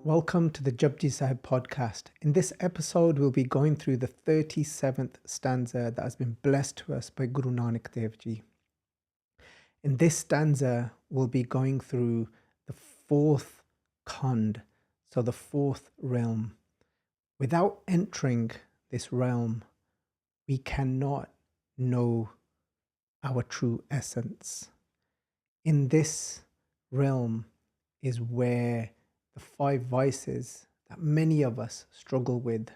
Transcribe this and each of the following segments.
Welcome to the Japji Sahib podcast. In this episode, we'll be going through the 37th stanza that has been blessed to us by Guru Nanak Dev Ji. In this stanza, we'll be going through the fourth Khand, so the fourth realm. Without entering this realm, we cannot know our true essence. In this realm is where the five vices that many of us struggle with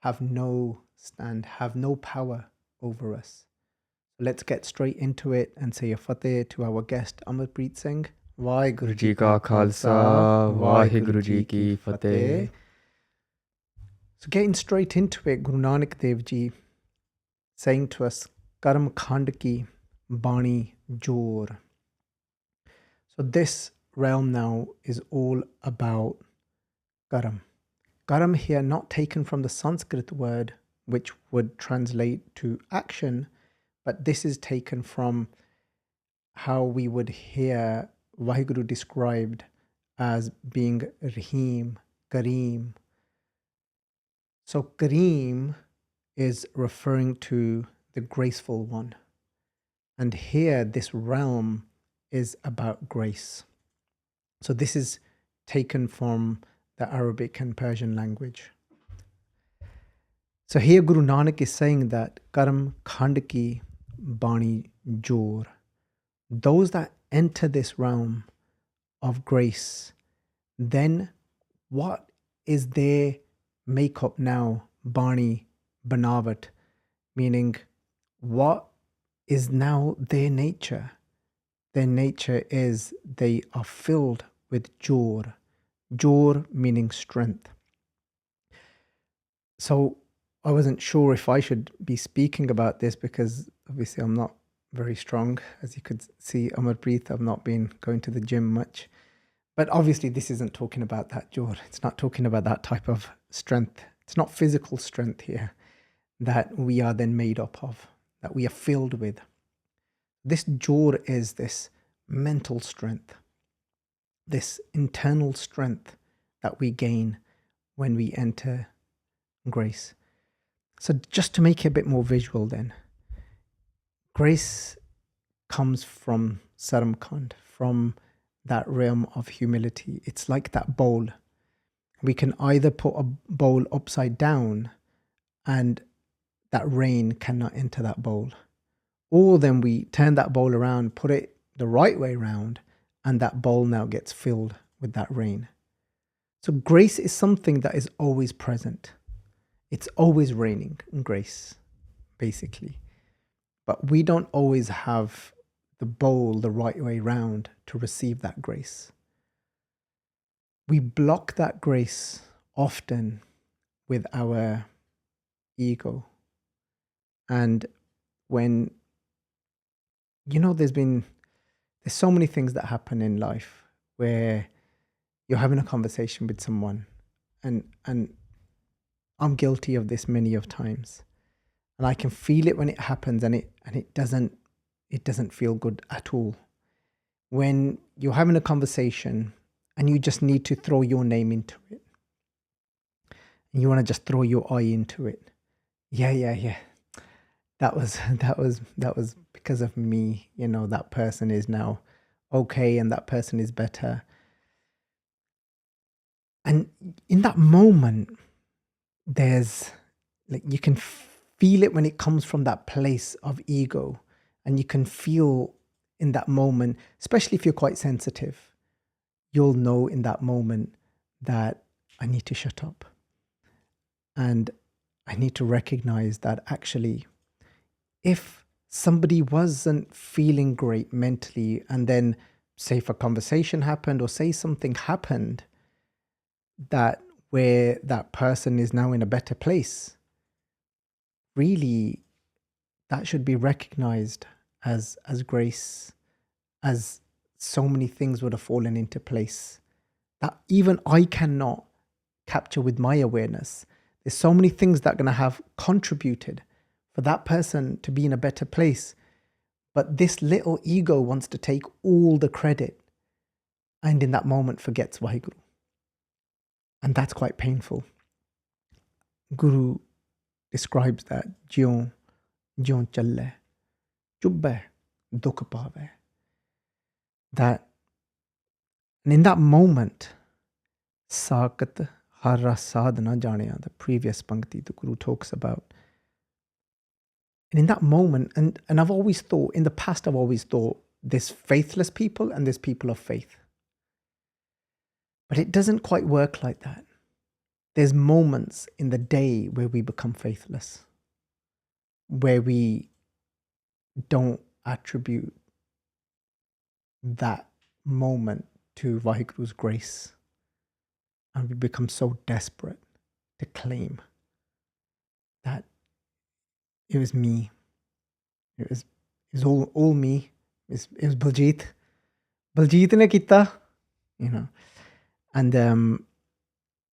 have no stand, have no power over us. Let's get straight into it and say a fateh to our guest Amarpreet Singh. Vaheguru Ji ka Khalsa, Vaheguru Ji ki Fateh. So getting straight into it, Guru Nanak Dev Ji saying to us, Karam Khand ki Baani Jodh. So this realm now is all about Karam. Karam here not taken from the Sanskrit word which would translate to action, but this is taken from how we would hear Vaheguru described as being Rahim, Kareem. So Kareem is referring to the graceful one. And here this realm is about grace. So this is taken from the Arabic and Persian language. So here Guru Nanak is saying that Karam Khand ki Baani Jodh. Those that enter this realm of grace, then what is their makeup now? Baani, Banavat, meaning what is now their nature? Their nature is they are filled with Jodh. Jodh meaning strength. So I wasn't sure if I should be speaking about this because obviously I'm not very strong. As you could see, Amarpreet, I've not been going to the gym much. But obviously this isn't talking about that Jodh. It's not talking about that type of strength. It's not physical strength here that we are then made up of, that we are filled with. This Jodh is this mental strength, this internal strength that we gain when we enter grace. So just to make it a bit more visual then, grace comes from Sach Khand, from that realm of humility. It's like that bowl. We can either put a bowl upside down and that rain cannot enter that bowl. Or then we turn that bowl around, put it the right way around, and that bowl now gets filled with that rain. So grace is something that is always present. It's always raining in grace, basically. But we don't always have the bowl the right way round to receive that grace. We block that grace often with our ego. And when, there's so many things that happen in life where you're having a conversation with someone and I'm guilty of this many of times. And I can feel it when it happens and it doesn't feel good at all. When you're having a conversation and you just need to throw your name into it. And you want to just throw your eye into it. Yeah. That was because of me. That person is now okay and that person is better. And in that moment, there's you can feel it when it comes from that place of ego. And you can feel in that moment, especially if you're quite sensitive, you'll know in that moment that I need to shut up. And I need to recognize that actually, if somebody wasn't feeling great mentally, and then say if a conversation happened or say something happened that where that person is now in a better place, really that should be recognized as grace, as so many things would have fallen into place that even I cannot capture with my awareness. There's so many things that are going to have contributed for that person to be in a better place. But this little ego wants to take all the credit and in that moment forgets Vaheguru. And that's quite painful. Guru describes that jion challe, chubbe, dukh paave. That, and in that moment, sakat harra sadhana janiya, the previous pankti the Guru talks about. And in that moment, and I've always thought, in the past I've always thought, there's faithless people and there's people of faith. But it doesn't quite work like that. There's moments in the day where we become faithless, where we don't attribute that moment to Vaheguru's grace, and we become so desperate to claim that it was me. It was all me. It was Baljit. Baljit ne kita, you know. And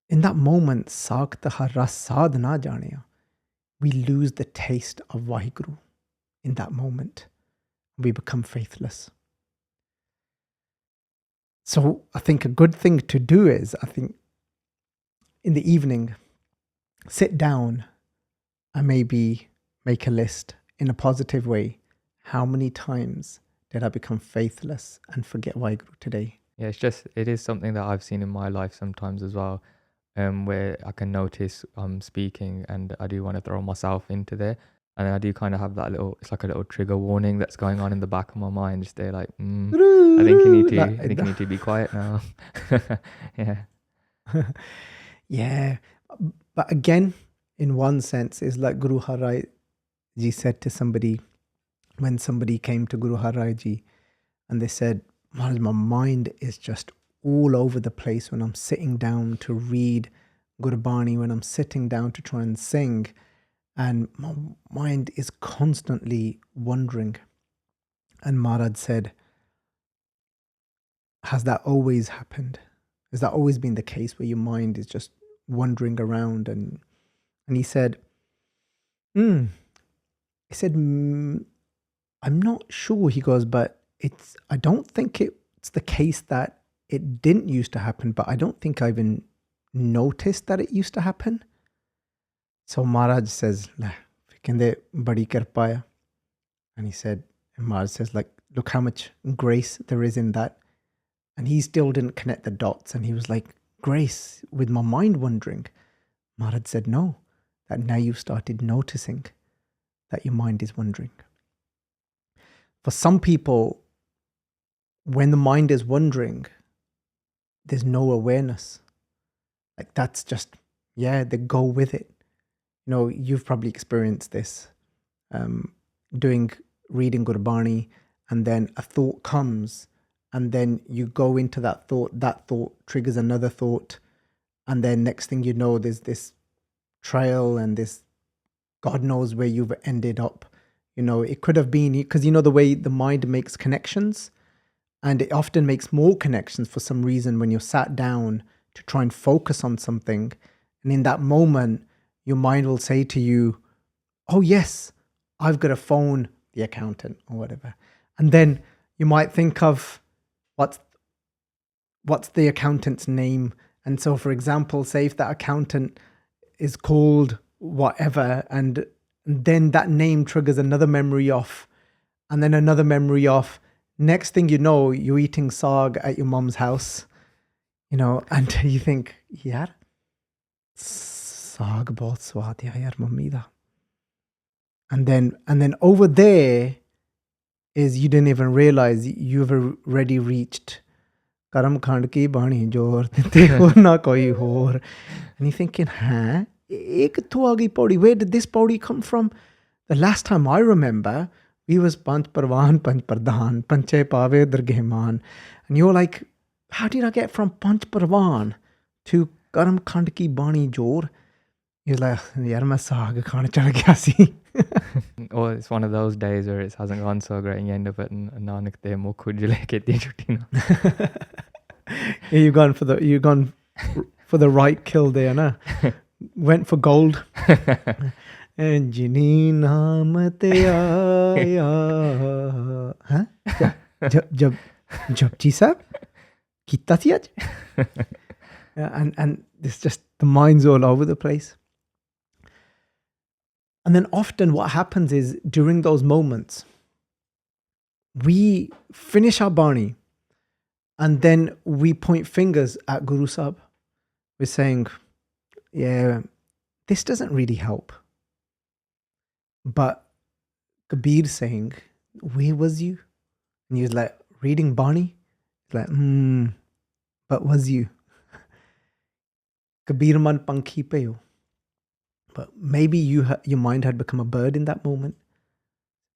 in that moment, Sakta harra sadhana janiya, we lose the taste of Vaheguru. In that moment, we become faithless. So I think a good thing to do is, I think, in the evening, sit down and maybe make a list in a positive way. How many times did I become faithless and forget Vaheguru today? Yeah, it is something that I've seen in my life sometimes as well, where I can notice I'm speaking and I do want to throw myself into there. And I do kind of have that it's like a little trigger warning that's going on in the back of my mind. Just there like, I think you need to be quiet now. Yeah. Yeah. But again, in one sense, it's like Guru Harai Ji said to somebody, when somebody came to Guru Harai Ji and they said, Maharaj, my mind is just all over the place when I'm sitting down to read Gurbani, when I'm sitting down to try and sing, and my mind is constantly wandering. And Maharaj said, has that always happened? Has that always been the case where your mind is just wandering around? And he said, I'm not sure. He goes, but I don't think it's the case that it didn't used to happen, but I don't think I even noticed that it used to happen. So Maharaj says, Kende badi kirpa. And he said, and Maharaj says, like, look how much grace there is in that. And he still didn't connect the dots. And he was like, grace with my mind wandering. Maharaj said, no, that now you've started noticing that your mind is wandering. For some people, when the mind is wandering, there's no awareness. Like that's just, they go with it. You know, you've probably experienced this, reading Gurbani, and then a thought comes, and then you go into that thought triggers another thought, and then next thing you know, there's this trail and this, God knows where you've ended up. You know, it could have been, because you know the way the mind makes connections, and it often makes more connections for some reason when you're sat down to try and focus on something. And in that moment, your mind will say to you, oh yes, I've got to phone the accountant or whatever. And then you might think of what's the accountant's name. And so, for example, say if that accountant is called whatever, and then that name triggers another memory off, and then another memory off. Next thing you know, you're eating saag at your mom's house, you know, and you think, yaar, saag bahut swad hai yaar mummy da. And then over there is, you didn't even realize you've already reached Karam Khand ki Baani jor te ho na koi hor. And you're thinking, huh? Where did this paudi come from? The last time I remember, we was Panch Parvan, Panch Pradhan, Panche Pave Dargehman. And you're like, how did I get from Panch Parvan to Karam Khand ki Baani jor? He's like, yaar main saag khane chal gaya si. Or it's one of those days where it hasn't gone so great and you end up at Nanak de Mukh Jule ke chutti na. You've gone for the right kill there, na? Went for gold. And Jini naam te aaya. Huh? Japji Sahib? Kita thi aaj? And it's just the mind's all over the place. And then often what happens is during those moments, we finish our Baani and then we point fingers at Guru Sahib. We're saying, yeah, this doesn't really help. But Kabir saying, where was you? And he was like, reading Baani? Like, but was you? Kabir man pankhi pe ho. But maybe your mind had become a bird in that moment.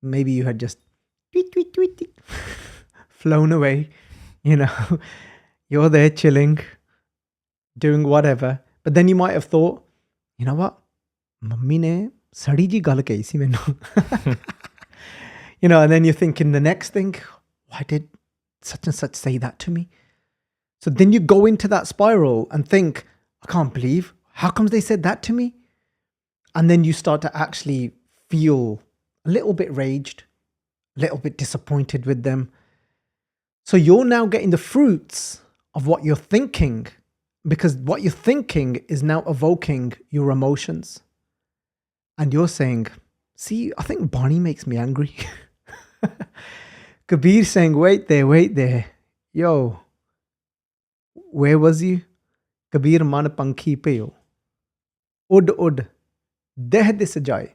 Maybe you had just tweet, tweet, tweet, tweet, flown away. You know, you're there chilling, doing whatever. But then you might have thought, you know what? Mummy ne sadi ji gal kahi si mainu. You know, and then you're thinking the next thing, why did such and such say that to me? So then you go into that spiral and think, I can't believe, how comes they said that to me? And then you start to actually feel a little bit raged, a little bit disappointed with them. So you're now getting the fruits of what you're thinking, because what you're thinking is now evoking your emotions. And you're saying, see, I think Baani makes me angry. Kabir saying, wait there. Yo, where was you? Kabir man pankhi pe ho. Ud. Deh de sajai.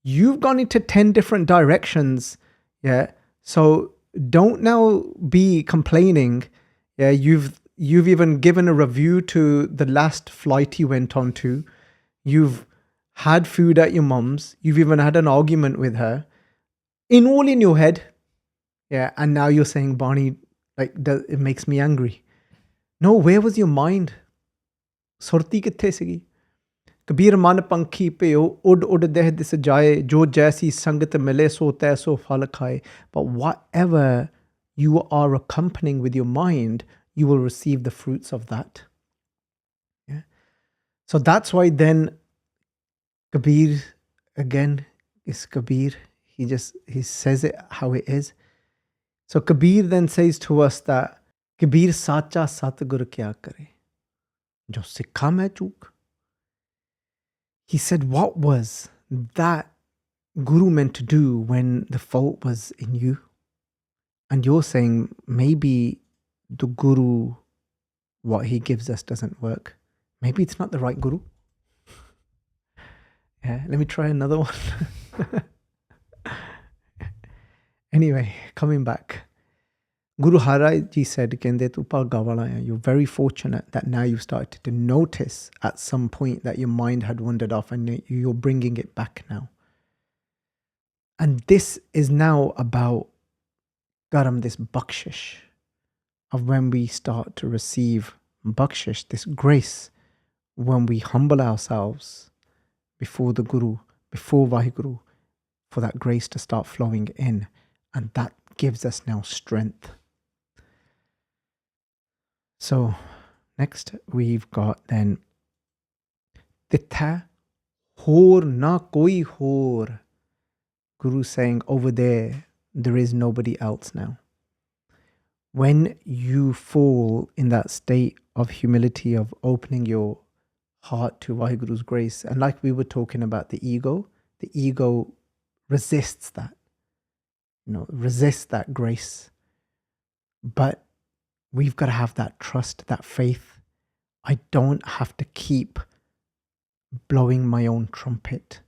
You've gone into 10 different directions. Yeah. So don't now be complaining. Yeah. You've even given a review to the last flight you went on to. You've had food at your mum's. You've even had an argument with her. All in your head. Yeah. And now you're saying, Baani, like, it makes me angry. No, where was your mind? Surti kithe sigi? Kabir man pankhi pe ho, ud deh dis jaye, jo jaisi sangat mile so taiso phal khaye. But whatever you are accompanying with your mind, you will receive the fruits of that. Yeah. So that's why then Kabir, again, is Kabir. He says it how it is. So Kabir then says to us that Kabir Sacha Satgur kya kare? Jo sikha main chook. He said, what was that Guru meant to do when the fault was in you? And you're saying, maybe the Guru, what he gives us doesn't work. Maybe it's not the right Guru. Yeah, let me try another one. Anyway, coming back. Guru Maharaj said, you're very fortunate that now you've started to notice at some point that your mind had wandered off and you're bringing it back now. And this is now about Karam, this bakshish, of when we start to receive bakshish, this grace, when we humble ourselves before the Guru, before Vaheguru, for that grace to start flowing in. And that gives us now strength. So next we've got then Tithai Hor na koi hor. Guru saying over there is nobody else now. When you fall in that state of humility, of opening your heart to Vaheguru's grace, and like we were talking about the ego resists that, resists that grace. But we've got to have that trust, that faith. I don't have to keep blowing my own trumpet.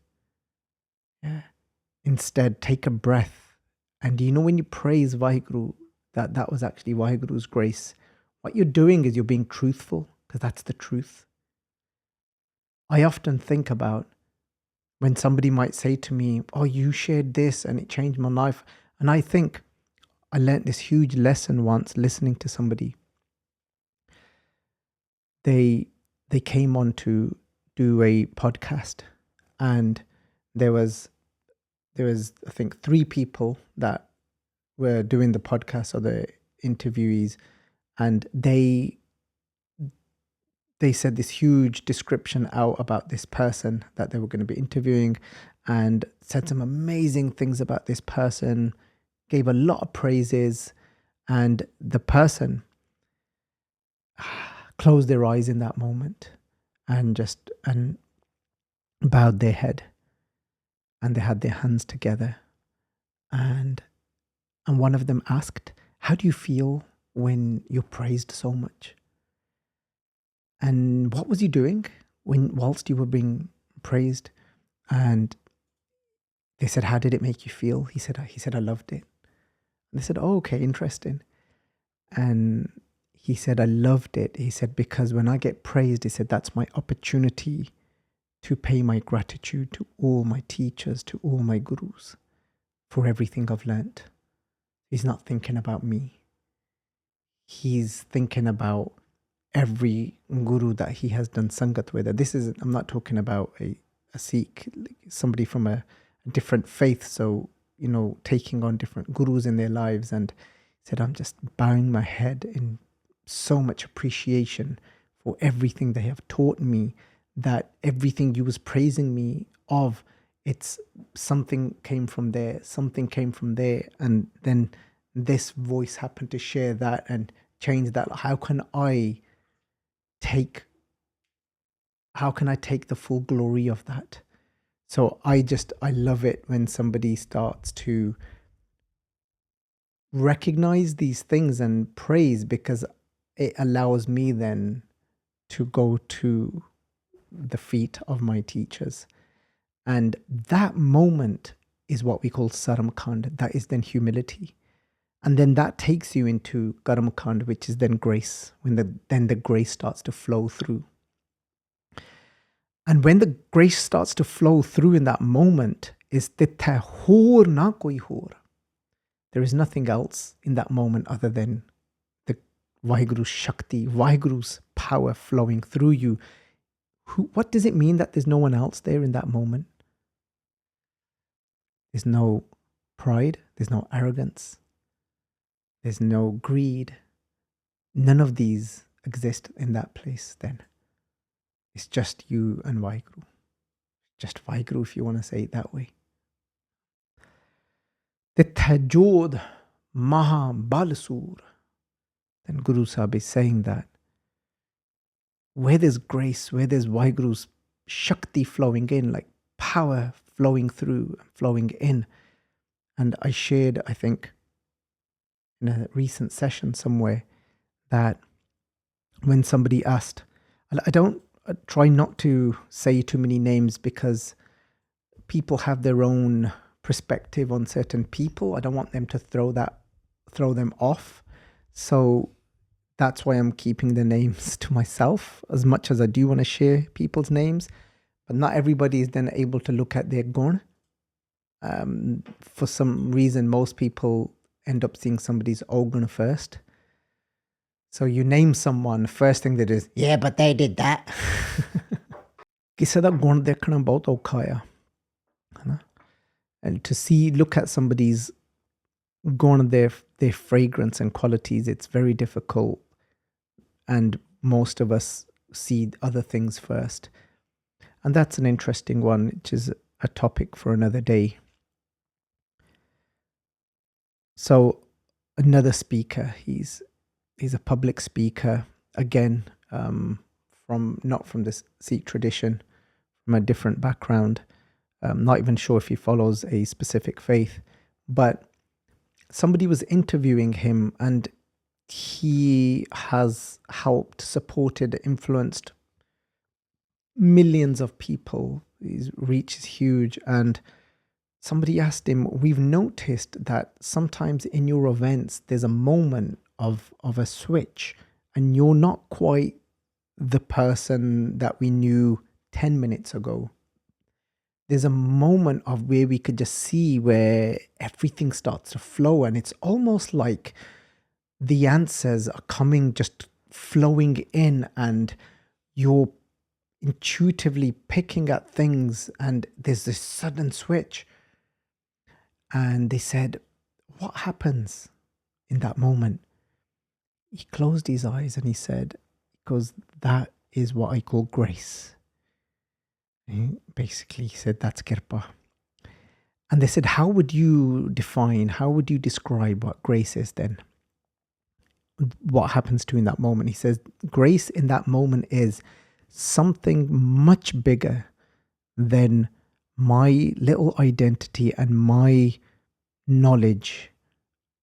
Yeah. Instead, take a breath. And when you praise Vaheguru, that was actually Vaheguru's grace, what you're doing is you're being truthful, because that's the truth. I often think about when somebody might say to me, oh, you shared this and it changed my life. And I think, I learnt this huge lesson once listening to somebody. They came on to do a podcast, and there was I think 3 people that were doing the podcast, or the interviewees, and they said this huge description out about this person that they were going to be interviewing, and said some amazing things about this person, gave a lot of praises, and the person closed their eyes in that moment and bowed their head, and they had their hands together, and one of them asked, how do you feel when you're praised so much? And what was you doing whilst you were being praised? And they said, how did it make you feel? He said, I loved it. And they said, oh, okay, interesting. And he said, I loved it. He said, because when I get praised, he said, that's my opportunity to pay my gratitude to all my teachers, to all my gurus for everything I've learnt. He's not thinking about me. He's thinking about every guru that he has done sangat with. I'm not talking about a Sikh, somebody from a different faith. So, taking on different gurus in their lives. And he said, I'm just bowing my head in so much appreciation for everything they have taught me, that everything you was praising me of, it's something came from there, and then this voice happened to share that and change that. How can I take the full glory of that? So I love it when somebody starts to recognize these things and praise, because it allows me then to go to the feet of my teachers. And that moment is what we call Saram Khand. That is then humility. And then that takes you into Karam Khand, which is then grace, when the grace starts to flow through. And when the grace starts to flow through in that moment, is Tithai Hor na koi hor. There is nothing else in that moment other than the Vaheguru's Shakti, Vaheguru's power flowing through you. What does it mean that there's no one else there in that moment? There's no pride, there's no arrogance, there's no greed. None of these exist in that place then. It's just you and Vaheguru. Just Vaheguru, if you want to say it that way. Tithai Jodh Mahabal Soor. Then Guru Sahib is saying that where there's grace, where there's Vaheguru's Shakti flowing in, like power flowing through, flowing in. And I shared, I think, in a recent session somewhere, that when somebody asked, I try not to say too many names because people have their own perspective on certain people. I don't want them to throw them off. So that's why I'm keeping the names to myself, as much as I do want to share people's names. But not everybody is then able to look at their gun. For some reason, most people end up seeing somebody's organ first. So you name someone, first thing that is, yeah, but they did that. ਕਿਸੇ ਦਾ ਗੁਣ ਦੇਖਣਾ ਬਹੁਤ ਔਖਾ ਆ, ਹੈ। And to look at somebody's gun, their fragrance and qualities, it's very difficult. And most of us see other things first. And that's an interesting one, which is a topic for another day. So another speaker, he's a public speaker, again, not from the Sikh tradition, from a different background. Not even sure if he follows a specific faith, but somebody was interviewing him, and he has helped, supported, influenced millions of people. His reach is huge. And somebody asked him, we've noticed that sometimes in your events, there's a moment of a switch, and you're not quite the person that we knew 10 minutes ago. There's a moment of where we could just see where everything starts to flow, and it's almost like the answers are coming, just flowing in, and you're intuitively picking at things, and there's this sudden switch. And they said, what happens in that moment? He closed his eyes and he said, because that is what I call grace. Basically, he said, that's kirpa. And they said, how would you describe what grace is then? what happens to you in that moment. He says, grace in that moment is something much bigger than my little identity and my knowledge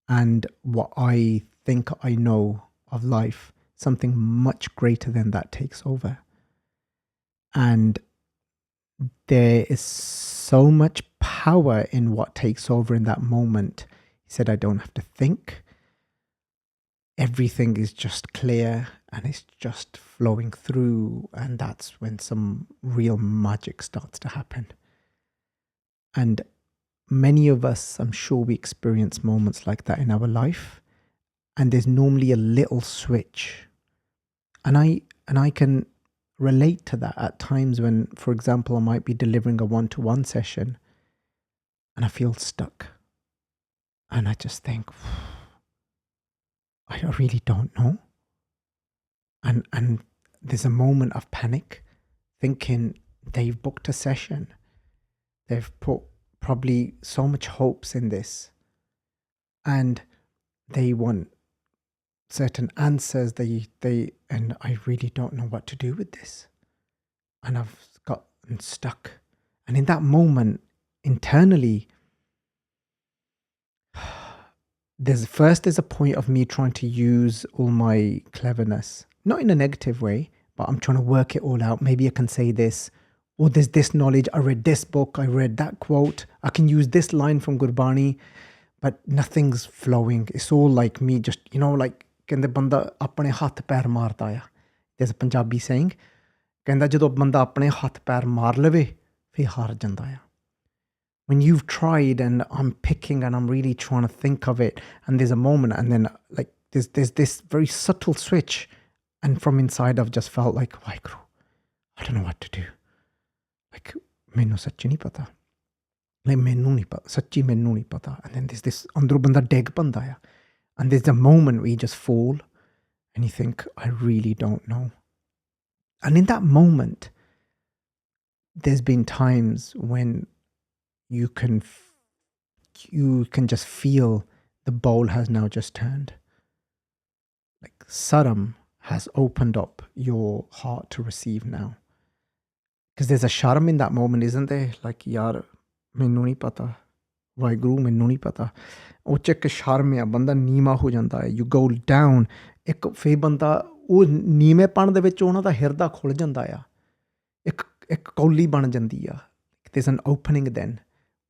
and what I think I know of life. Something much greater than that takes over. And there is so much power in what takes over in that moment. He said, I don't have to think. Everything is just clear and it's just flowing through. And that's when some real magic starts to happen. And many of us, I'm sure we experience moments like that in our life. And there's normally a little switch. And I can relate to that at times when, for example, I might be delivering a one-to-one session and I feel stuck. And I just think, I really don't know. And there's a moment of panic, thinking they've booked a session. They've put probably so much hopes in this. And they want certain answers. And I really don't know what to do with this. And I've gotten stuck. And in that moment, internally, there's a point of me trying to use all my cleverness, not in a negative way, but I'm trying to work it all out. Maybe I can say this, or there's this knowledge. I read this book. I read that quote. I can use this line from Gurbani, but nothing's flowing. It's all like me just, like, ਕਹਿੰਦੇ ਬੰਦਾ ਆਪਣੇ ਹੱਥ ਪੈਰ ਮਾਰਦਾ ਆ. There's a Punjabi saying, ਕਹਿੰਦਾ ਜਦੋਂ ਬੰਦਾ ਆਪਣੇ ਹੱਥ ਪੈਰ ਮਾਰ ਲਵੇ ਫਿਰ ਹਾਰ ਜਾਂਦਾ ਆ. When you've tried and I'm picking and I'm really trying to think of it, and there's a moment and then like there's this very subtle switch, and from inside I've just felt like, Waheguru, I don't know what to do. Like, ਮੈਨੂੰ ਸੱਚੀ ਨਹੀਂ ਪਤਾ. Like, ਮੈਨੂੰ ਨਹੀਂ ਪਤਾ. ਸੱਚੀ ਮੈਨੂੰ ਨਹੀਂ ਪਤਾ. And then there's this ਅੰਦਰੋਂ ਬੰਦਾ ਡਿੱਗ ਪੈਂਦਾ ਆ. And there's a moment where you just fall and you think, I really don't know. And in that moment, there's been times when you can just feel the bowl has now just turned. Like Saram has opened up your heart to receive now. Because there's a sharm in that moment, isn't there? Like, yaar, mainu nahi pata. Waheguru, mainu nahi pata. ਉਹ 'ਚ ਇੱਕ ਸ਼ਰਮ ਆ, ਬੰਦਾ ਨੀਵਾਂ ਹੋ ਜਾਂਦਾ ਹੈ. You go down. ਇੱਕ ਫਿਰ ਬੰਦਾ ਉਹ ਨੀਵੇਂਪਣ ਦੇ ਵਿੱਚ ਉਹਨਾਂ ਦਾ ਹਿਰਦਾ ਖੁੱਲ੍ਹ ਜਾਂਦਾ ਆ. ਇੱਕ ਕੌਲੀ ਬਣ ਜਾਂਦੀ ਆ. There's an opening then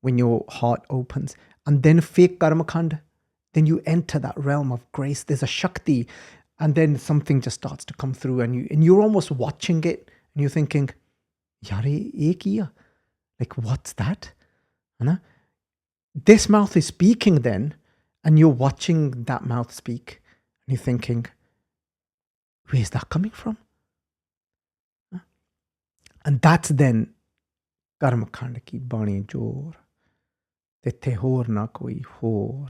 when your heart opens. And then ਫਿਰ ਕਰਮਖੰਡ. Then you enter that realm of grace. There's a Shakti. And then something just starts to come through and you're almost watching it. And you're thinking, yaar, ਇਹ ਕੀ ਆ? Like, what's that? ਹੈ ਨਾ? This mouth is speaking then, and you're watching that mouth speak, and you're thinking, where's that coming from? And that's then Karam Khand ki Baani Jor. Tithai Hor na koi hor.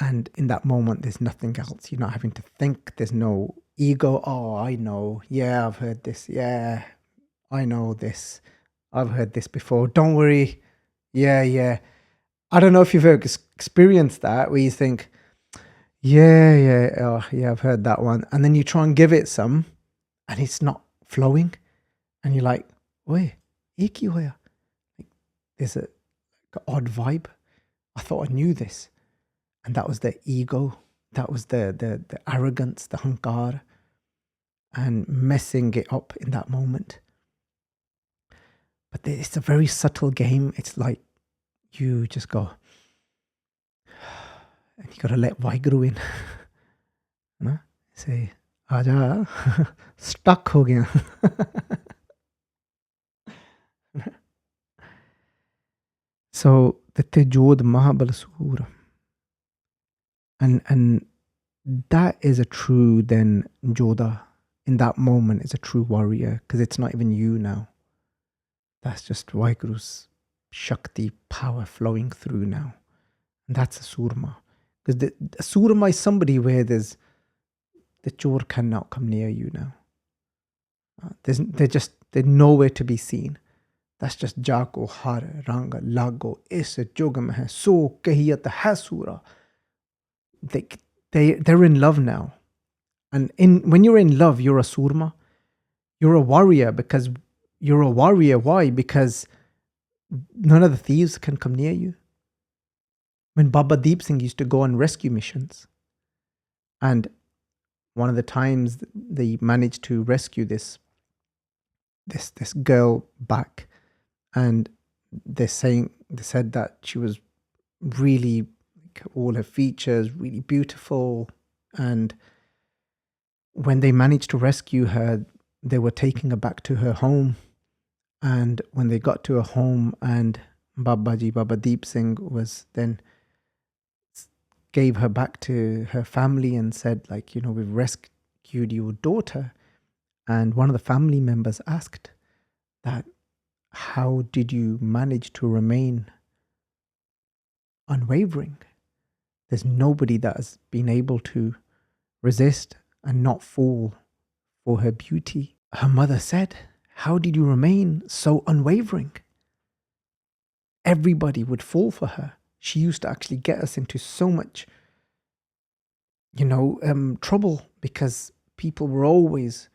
And in that moment, there's nothing else. You're not having to think. There's no ego. Oh, I know. Yeah, I've heard this. Yeah, I know this. I've heard this before. Don't worry. Yeah. I don't know if you've ever experienced that, where you think, yeah, I've heard that one. And then you try and give it some, and it's not flowing. And you're like, wait, iki hoya. There's an odd vibe. I thought I knew this. And that was the ego. That was the arrogance, the hankar, and messing it up in that moment. But it's a very subtle game. It's like, you just go, and you got to let Waheguru in. No? Say, Aja, stuck ho gaya. So, the Jodh Mahabal Soor. And that is a true then Jodha. In that moment is a true warrior, because it's not even you now. That's just Waheguru's Shakti power flowing through now. And that's a Surma. Because the Surma is somebody where the chor cannot come near you now. They're nowhere to be seen. That's just Jako Har Ranga Lago Is Jogam Hai So Kahiyat Hai Sura. they're in love now. And when you're in love, you're a surma. You're a warrior because you're a warrior. Why? Because none of the thieves can come near you. When Baba Deep Singh used to go on rescue missions, and one of the times they managed to rescue this girl back, and they said that she was really, all her features really beautiful, and when they managed to rescue her, they were taking her back to her home. And when they got to her home, and Baba Deep Singh was then gave her back to her family and said, like, we've rescued your daughter. And one of the family members asked that, how did you manage to remain unwavering? There's nobody that has been able to resist and not fall for her beauty. Her mother said, how did you remain so unwavering? Everybody would fall for her. She used to actually get us into so much, trouble because people were always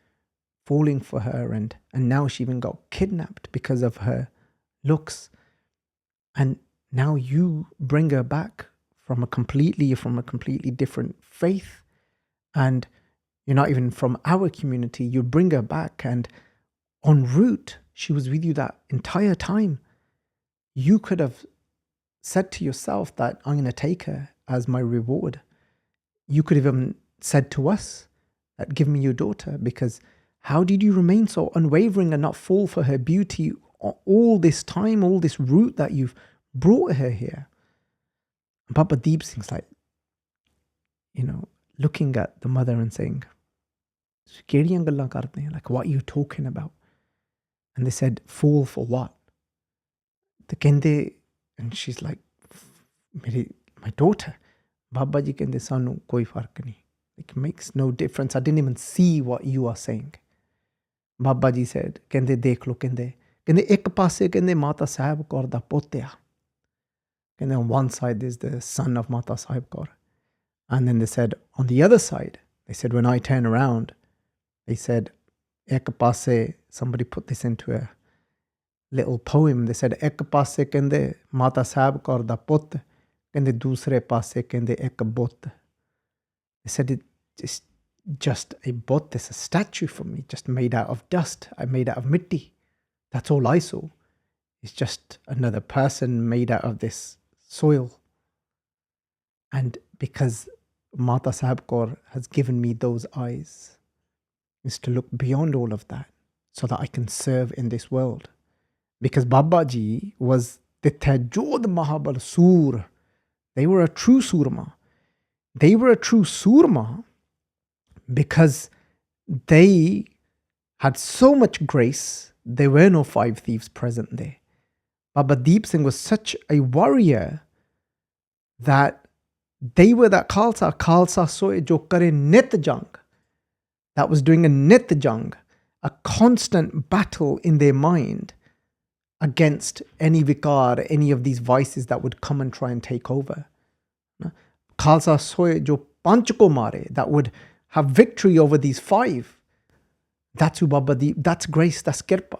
falling for her, and now she even got kidnapped because of her looks. And now you bring her back from a completely different faith, and you're not even from our community. You bring her back, and en route, she was with you that entire time. You could have said to yourself that I'm going to take her as my reward. You could have even said to us that, give me your daughter, because how did you remain so unwavering and not fall for her beauty all this time, all this route that you've brought her here? And Baba Deep Singh's like, looking at the mother and saying, like, what are you talking about? And they said, fall for what? The kende, and she's like, my daughter. Baba ji kende sanu koi fark nahi. It makes no difference. I didn't even see what you are saying. Baba ji said, kende dekh lo, kende ek paase kende Mata Sahib Kaur da potya. Kende on one side is the son of Mata Sahib Kaur. And then they said, on the other side, they said, when I turn around, they said, ek paase, somebody put this into a little poem. They said, ek paase kende Mata Sahib Kaur da put, kende dusre paase kende ek bot. They said, it's just a bot, it's a statue for me, just made out of dust. I made out of mitti. That's all I saw. It's just another person made out of this soil. And because Mata Sahib Kaur has given me those eyes, is to look beyond all of that so that I can serve in this world. Because Babaji was the Jodh Mahabal Soor. They were a true surma. They were a true surma because they had so much grace. There were no 5 thieves present there. Baba Deep Singh was such a warrior that they were that Khalsa soe jo kare nit jang, that was doing a nit jang, a constant battle in their mind against any vikar, any of these vices that would come and try and take over. Khalsa soe jo panch ko mare, that would have victory over these 5. That's who Baba Deep, that's grace, that's kirpa.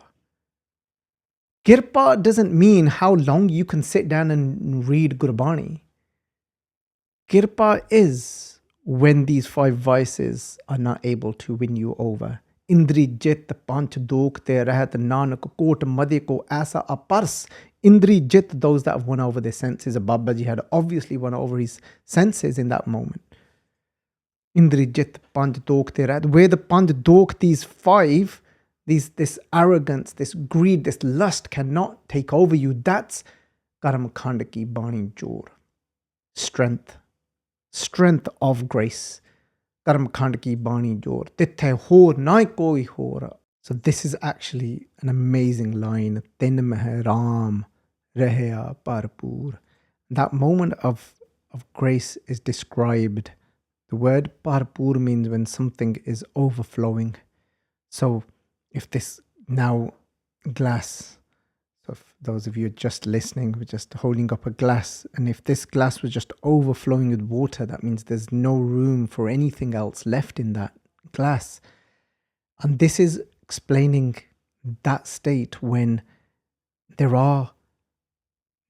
Kirpa doesn't mean how long you can sit down and read Gurbani. Kirpa is when these 5 vices are not able to win you over. Indri jit panch dokh te rahat nanak kot madhe ko aisa apars. Indri jit, those that have won over their senses. Babaji had obviously won over his senses in that moment. Indri jit panch dokh te rahat. Where the panch dokh, these 5, this arrogance, this greed, this lust cannot take over you. That's Karam Khand ki Baani Jor. Strength of grace. Karam Khand ki Baani Jor. Tithai Ho na koi ho. So this is actually an amazing line. Tin mein Raam, Rehiaa, Bharpoor. That moment of grace is described. The word Bharpoor means when something is overflowing. So if this now glass, So if those of you just listening, we're just holding up a glass. And if this glass was just overflowing with water, that means there's no room for anything else left in that glass. And this is explaining that state when there are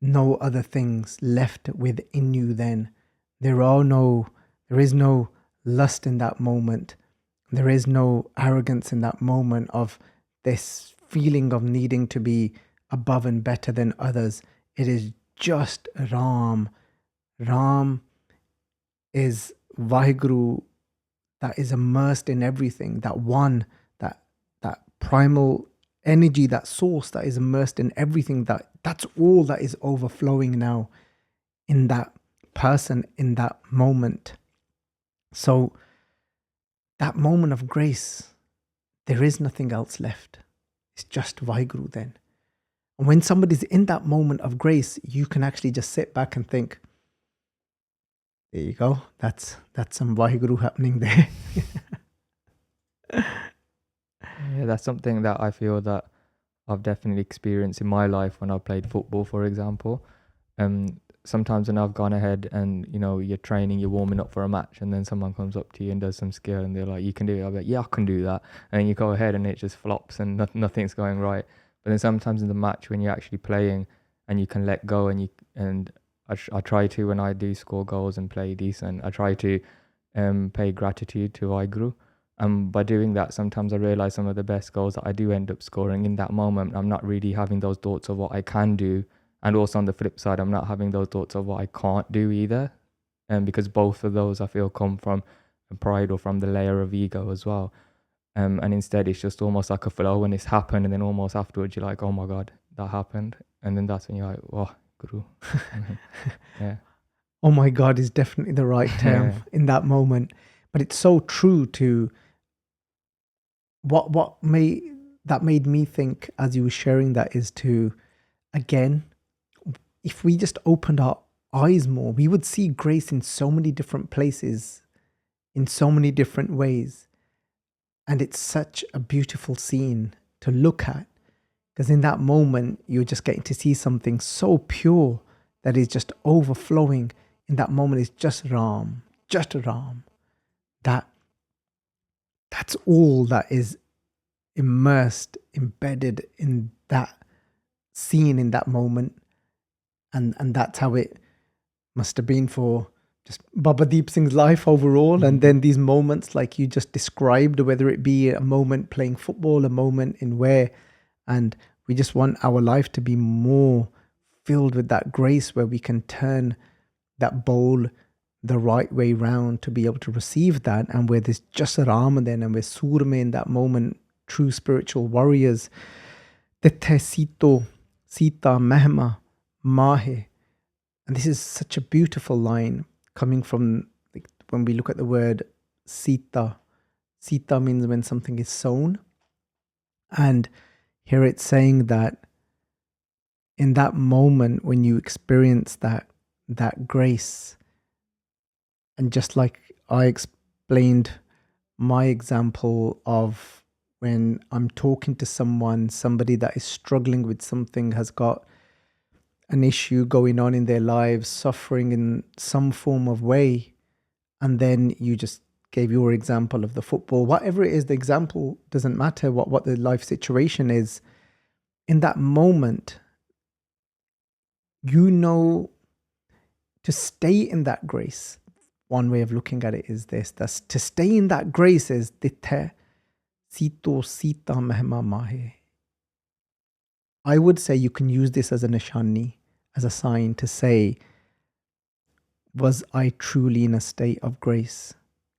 no other things left within you then. There is no lust in that moment. There is no arrogance in that moment of this feeling of needing to be above and better than others. It is just Raam. Raam is Vaheguru that is immersed in everything, that one, that primal energy, that source that is immersed in everything, that's all that is overflowing now in that person, in that moment. So that moment of grace, there is nothing else left. It's just Vaheguru then. And when somebody's in that moment of grace, you can actually just sit back and think, there you go, that's some Vaheguru happening there. Yeah, that's something that I feel that I've definitely experienced in my life when I played football, for example. Sometimes when I've gone ahead and, you know, you're training, you're warming up for a match, and then someone comes up to you and does some skill and they're like, you can do it. I'm like, yeah, I can do that. And then you go ahead and it just flops and nothing's going right. But then sometimes in the match when you're actually playing and you can let go and I try to, when I do score goals and play decent, I try to pay gratitude to Vaheguru. By doing that, sometimes I realize some of the best goals that I do end up scoring in that moment, I'm not really having those thoughts of what I can do. And also on the flip side, I'm not having those thoughts of what I can't do either. Because both of those I feel come from pride or from the layer of ego as well. And instead it's just almost like a flow when it's happened, and then almost afterwards you're like, oh my God, that happened. And then that's when you're like, oh, Guru. Yeah. Oh my God is definitely the right term Yeah. in that moment. But it's so true to what made me think as you were sharing that is to, again, if we just opened our eyes more, we would see grace in so many different places, in so many different ways. And it's such a beautiful scene to look at, because in that moment, you're just getting to see something so pure that is just overflowing. In that moment, it's just Raam, just Raam. That's all that is immersed, embedded in that scene, in that moment. And that's how it must have been for just Baba Deep Singh's life overall. And then these moments like you just described, whether it be a moment playing football, a moment in where, and we just want our life to be more filled with that grace where we can turn that bowl the right way round to be able to receive that, and where there's just a Raam then, and we're Surme in that moment, true spiritual warriors. Tithai Seeto, Seetaa, Mehma, Maahi. And this is such a beautiful line coming from, like, when we look at the word Seetaa. Seetaa means when something is sown. And here it's saying that in that moment when you experience that grace, and just like I explained my example of when I'm talking to somebody that is struggling with something, has got an issue going on in their lives, suffering in some form of way, and then you just gave your example of the football, whatever it is, the example doesn't matter what the life situation is. In that moment, you know, to stay in that grace. One way of looking at it is this: that's to stay in that grace is Tithai Seeto, Seetaa, Mehma, Maahi. I would say you can use this as a nishani, as a sign to say, was I truly in a state of grace?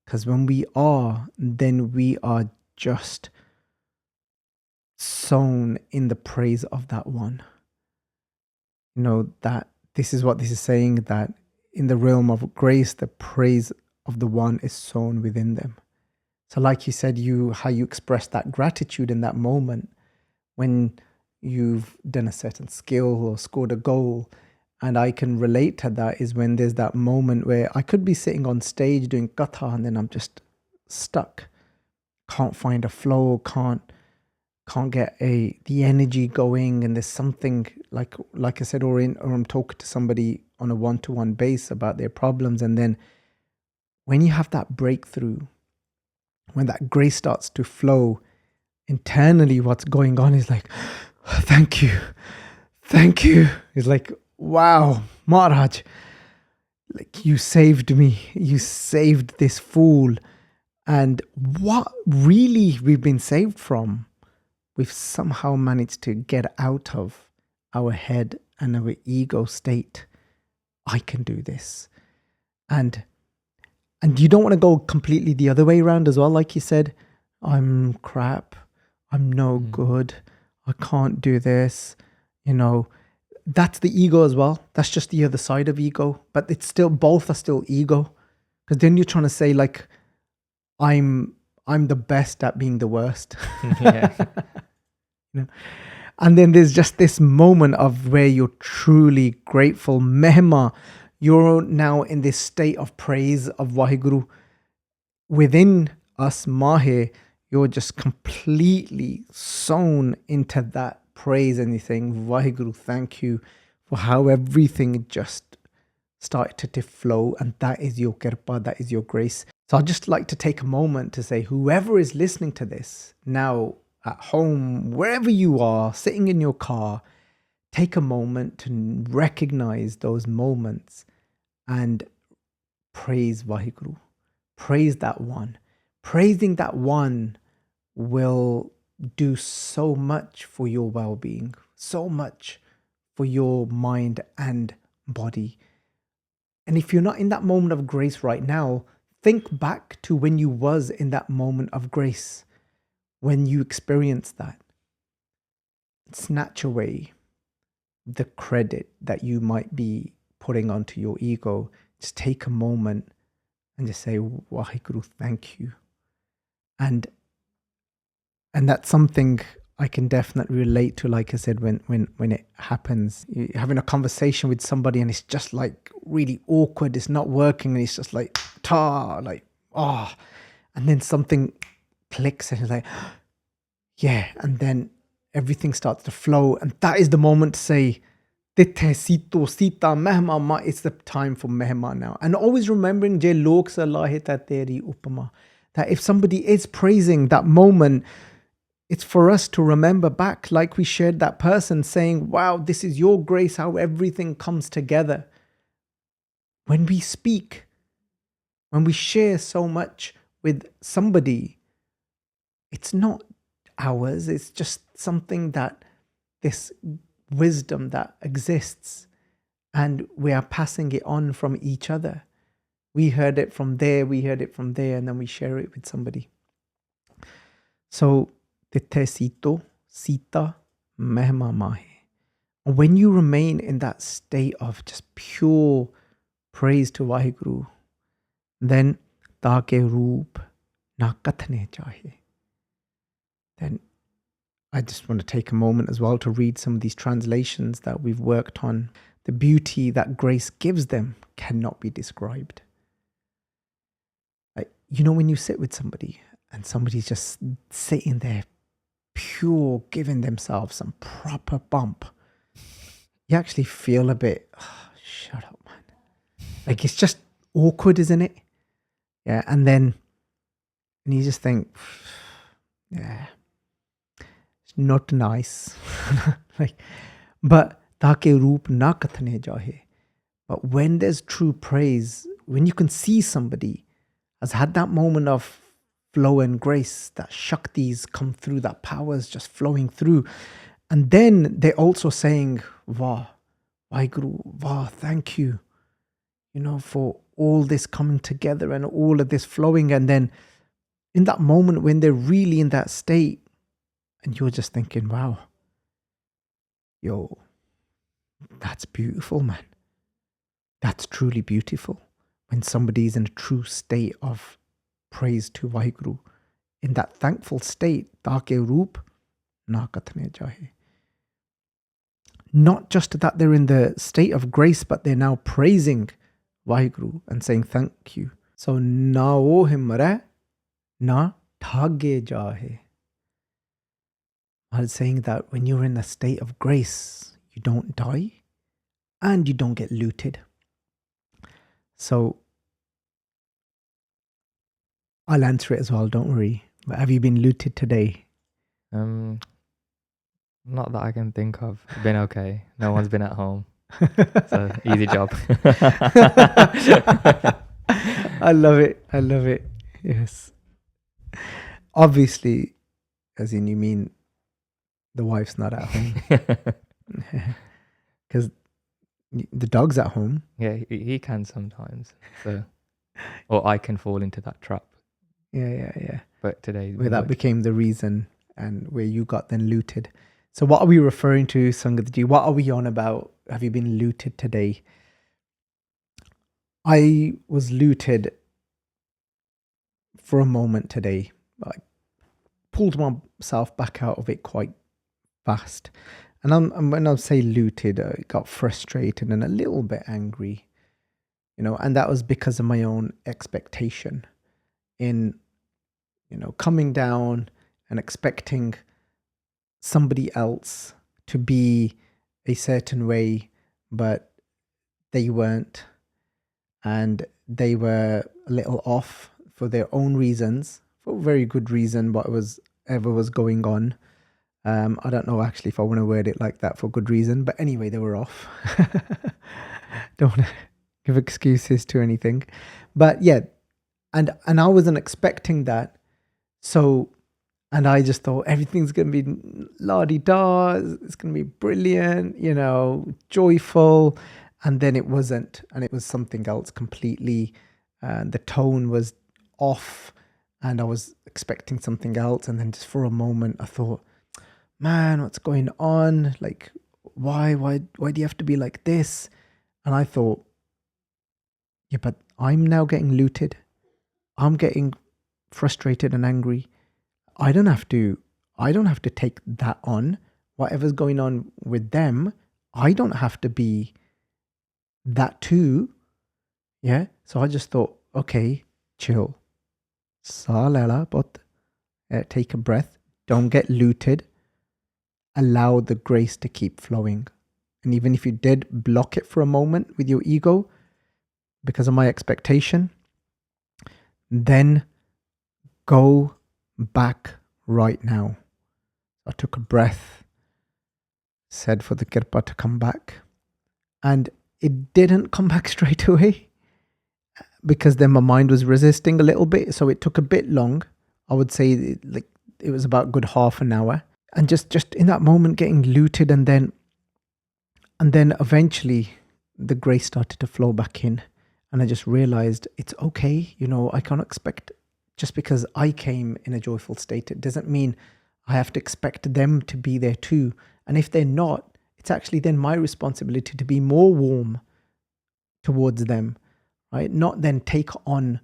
Because when we are, then we are just sown in the praise of that one. You know, that this is what this is saying, that in the realm of grace, the praise of the one is sown within them. So like you said, how you express that gratitude in that moment when you've done a certain skill or scored a goal. And I can relate to that is when there's that moment where I could be sitting on stage doing katha and then I'm just stuck. Can't find a flow, can't can't get the energy going, and there's something like I said, or I'm talking to somebody on a one-to-one base about their problems, and then when you have that breakthrough, when that grace starts to flow internally, what's going on is like, thank you. It's like, wow, Maharaj, like you saved me, you saved this fool. And what really we've been saved from, we've somehow managed to get out of our head and our ego state. I can do this. And you don't want to go completely the other way around as well. Like you said, I'm crap. I'm no good. I can't do this. That's the ego as well. That's just the other side of ego. But it's still, both are still ego. Because then you're trying to say like, I'm the best at being the worst. Yeah. And then there's just this moment of where you're truly grateful. Mehma, you're now in this state of praise of Waheguru. Within us, Maahi, you're just completely sewn into that praise, and you're saying, Waheguru, thank you for how everything just started to flow. And that is your kirpa, that is your grace. So I'd just like to take a moment to say, whoever is listening to this now, at home, wherever you are, sitting in your car, take a moment to recognize those moments and praise Vaheguru. Praise that one. Praising that one will do so much for your well-being, so much for your mind and body. And if you're not in that moment of grace right now, think back to when you was in that moment of grace, when you experienced that. Snatch away the credit that you might be putting onto your ego. Just take a moment and just say, Waheguru, thank you. And that's something I can definitely relate to. Like I said, when it happens, you're having a conversation with somebody and it's just like really awkward, it's not working, and it's just like, and then something clicks and it's like, yeah, and then everything starts to flow. And that is the moment to say, Tithai Seeto, Seetaa, Mehma, it's the time for Mehma now. And always remembering, Je log salahe ta teri upama, that if somebody is praising that moment, it's for us to remember back, like we shared that person saying, wow, this is your grace, how everything comes together. When we speak, when we share so much with somebody, it's not ours, it's just something that, this wisdom that exists, and we are passing it on from each other. We heard it from there, and then we share it with somebody. So, Tithai Seeto, Seetaa, Mehma Maahi. When you remain in that state of just pure praise to Vaheguru, then Thaagai Roop na Kathne Jaahi. Then I just want to take a moment as well to read some of these translations that we've worked on. The beauty that grace gives them cannot be described. Like, when you sit with somebody and somebody's just sitting there pure, giving themselves some proper bump, you actually feel a bit, shut up, man. Like, it's just awkward, isn't it? Yeah, and you just think, yeah, it's not nice. But Thaagai Roop na Kathne Jaahi. But when there's true praise, when you can see somebody has had that moment of flow and grace, that shaktis come through, that power is just flowing through. And then they're also saying, Vah, Vaheguru, Vah, thank you, for all this coming together and all of this flowing. And then in that moment when they're really in that state, and you're just thinking, wow, yo, that's beautiful, man. That's truly beautiful. When somebody's in a true state of praise to Vaheguru, in that thankful state, Thaagai Roop na Kathne Jaahi. Not just that they're in the state of grace, but they're now praising Vaheguru and saying thank you. So na o him Marai, na Thaagai Jaahi. I was saying that when you're in a state of grace, you don't die and you don't get looted. So I'll answer it as well, don't worry. But have you been looted today? Not that I can think of. Been okay. No one's been at home. So easy job. I love it. I love it. Yes. Obviously, as in you mean the wife's not at home. Because the dog's at home. Yeah, he can sometimes. So, or I can fall into that trap. Yeah. But today, Where that became the reason and where you got then looted. So what are we referring to, Sangatji? What are we on about? Have you been looted today? I was looted for a moment today. I pulled myself back out of it quite fast. And when I say looted, I got frustrated and a little bit angry, and that was because of my own expectation in, coming down and expecting somebody else to be a certain way, but they weren't. And they were a little off for their own reasons, for a very good reason, whatever was going on. I don't know actually if I want to word it like that, for good reason, but anyway, they were off. Don't want to give excuses to anything. But yeah, and I wasn't expecting that. So, and I just thought everything's going to be la-di-da, it's going to be brilliant, joyful. And then it wasn't, and it was something else completely. The tone was off, and I was expecting something else. And then just for a moment, I thought, man, what's going on? Like, why do you have to be like this? And I thought, yeah, but I'm now getting looted. I'm getting frustrated and angry. I don't have to take that on. Whatever's going on with them, I don't have to be that too. Yeah. So I just thought, okay, chill. Take a breath. Don't get looted. Allow the grace to keep flowing. And even if you did block it for a moment with your ego because of my expectation, then go back right now. I took a breath, said for the kirpa to come back, and it didn't come back straight away because then my mind was resisting a little bit. So it took a bit long. I would say it was about a good half an hour. And just in that moment getting looted, and then eventually the grace started to flow back in. And I just realized it's okay. I can't expect, just because I came in a joyful state, it doesn't mean I have to expect them to be there too. And if they're not, it's actually then my responsibility to be more warm towards them, right? Not then take on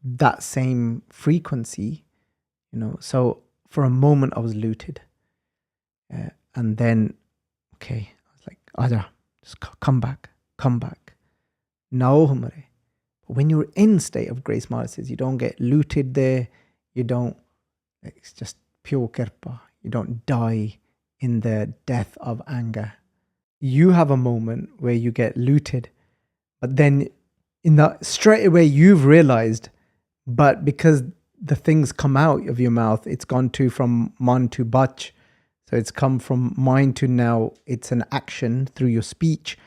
that same frequency, So for a moment I was looted. And then, okay, I was like, Aja, just come back. No, Humare. But when you're in state of grace, Mara says, you don't get looted there. It's just pure kirpa. You don't die in the death of anger. You have a moment where you get looted, but then in that straight away you've realized, but because the things come out of your mouth, it's gone from man to bach. So it's come from mind to now it's an action through your speech.